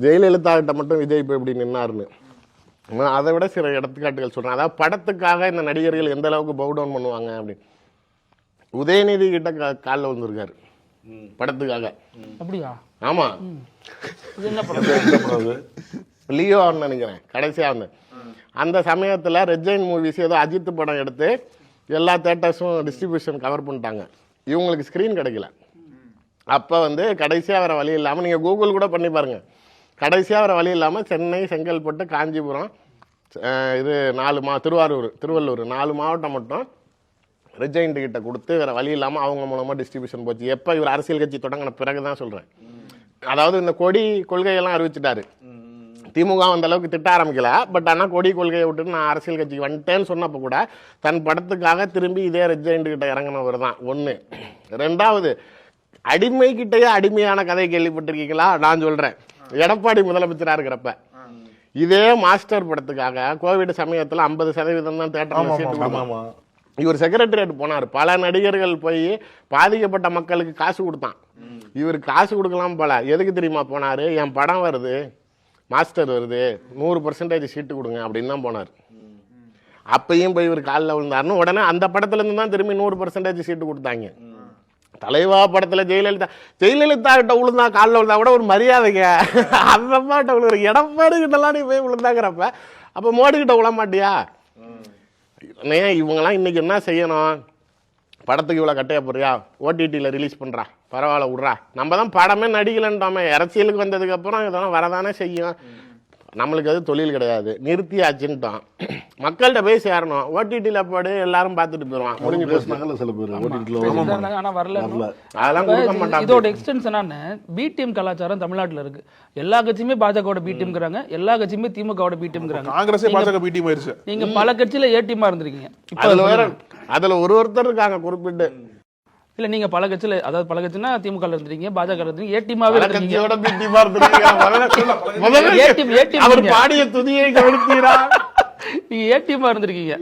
ஜெயலலிதா கிட்ட மட்டும் விஜய் இப்போ இப்படி நின்னாருன்னு. அதை விட சில எடுத்துக்காட்டுகள் சொல்றேன். அதாவது படத்துக்காக இந்த நடிகர்கள் எந்த அளவுக்கு பவு டவுன் பண்ணுவாங்க அப்படின்னு. உதயநிதி கிட்ட காலில் வந்திருக்காரு படத்துக்காக. அப்படியா? ஆமா, இது என்ன படம்? லியோன்னு நினைக்கிறேன் கடைசியா வந்து. அந்த சமயத்துல ரெஜைன் மூவிஸ் ஏதோ அஜித் படம் எடுத்து எல்லா தேட்டர்ஸும் டிஸ்ட்ரிபியூஷன் கவர் பண்ணிட்டாங்க. இவங்களுக்கு ஸ்க்ரீன் கிடைக்கல. அப்போ வந்து கடைசியாக வேறு வழி இல்லாமல், நீங்கள் கூகுள் கூட பண்ணி பாருங்கள், கடைசியாக வேறு வழி இல்லாமல் சென்னை, செங்கல்பட்டு, காஞ்சிபுரம், இது 4 திருவள்ளூர் 4 மாவட்டம் மட்டும் ரெஜைன்ட் கிட்ட கொடுத்து வேறு வழி இல்லாமல் அவங்க மூலமாக டிஸ்ட்ரிபியூஷன் போச்சு. எப்போ இவர் அரசியல் கட்சி தொடங்கின பிறகு தான் சொல்கிறேன். அதாவது இந்த கொடி கொள்கையெல்லாம் அறிவிச்சிட்டாரு. திமுக அந்த அளவுக்கு திட்ட ஆரம்பிக்கல. பட் ஆனால் கொடி கொள்கையை விட்டுட்டு நான் அரசியல் கட்சிக்கு வந்துட்டேன்னு சொன்னப்போ கூட தன் படத்துக்காக திரும்பி இதே ரெஜைன்ட் கிட்ட இறங்கினவர் தான் ஒன்று. ரெண்டாவது, அடிமை கிட்டேயே அடிமையான கதை கேள்விப்பட்டிருக்கீங்களா? நான் சொல்றேன், எடப்பாடி முதலமைச்சரா இருக்கிறப்ப இதே மாஸ்டர் படத்துக்காக கோவிட் சமயத்துல 50% தான் தேட்டர்ல சீட்டு கொடுத்தாங்க. இவர் செக்ரட்டரியேட் போனார். பல நடிகர்கள் போய் பாதிக்கப்பட்ட மக்களுக்கு காசு கொடுத்தான். இவர் காசு கொடுக்கலாம் போல. எதுக்கு தெரியுமா போனாரு? என் படம் வருது, மாஸ்டர் வருது, 100% சீட்டு கொடுங்க அப்படின்னு தான் போனார். அப்பையும் போய் இவர் காலில் விழுந்தாருன்னு உடனே அந்த படத்துல இருந்து தான் திரும்பி 100% சீட்டு கொடுத்தாங்க. தலைவா படத்துல ஜெயலலிதா கிட்ட விழுந்தா, காலில் விழுந்தா கூட ஒரு மரியாதைங்க. அந்த பாட்ட விழுற எடப்பாடி கிட்டலாம் நீ போய் விழுந்தாங்கிறப்ப அப்ப மோடி கிட்ட விழ மாட்டியா? இவங்கெல்லாம் இன்னைக்கு என்ன செய்யணும்? படத்துக்கு இவ்வளோ கட்டைய போறியா, ஓடிடியில் ரிலீஸ் பண்ணுறா, பரவாயில்ல விட்றா. நம்ம தான் படமே நடிக்கலன்றாமே. அரசியலுக்கு வந்ததுக்கு அப்புறம் இதெல்லாம் வரதானே செய்யும். நம்மளுக்கு அது தொழில் கிடையாது, நிறுத்தியாச்சுன்ட்டான். மக்கள்கிட்ட போய் சேரணும். ஓடிடியில் போடு, எல்லாரும் பார்த்துட்டு போயிடுவான், முடிஞ்சு பேசினாங்கல்ல சில பேர். அதெல்லாம் கொடுக்க மாட்டாங்க. இதோட எக்ஸ்டென்ஷன் என்ன? பிடிஎம் கலாச்சாரம் தமிழ்நாட்டில் இருக்கு. எல்லா கட்சியுமே பாஜகவோட பிடிஎம்ங்கிறாங்க, எல்லா கட்சியுமே திமுகவோட பிடிஎம்ங்கிறாங்க. காங்கிரஸே பாஜக பிடிஎம் ஆயிருச்சு. நீங்க பல கட்சியில ஏடிஎம்மா இருந்திருக்கீங்க. அதுல ஒருத்தர் இருக்காங்க குறிப்பிட்டு. இல்ல நீங்க பல கட்சியில, அதாவது பல கட்சினா திமுக இருந்தீங்க, பாஜக இருந்தீங்க, ஏடிஎம்மாவே இருந்தீங்க. பாடிய துதியை கவனித்தீரா? நீங்க ஏடிஎம்மா இருந்திருக்கீங்க.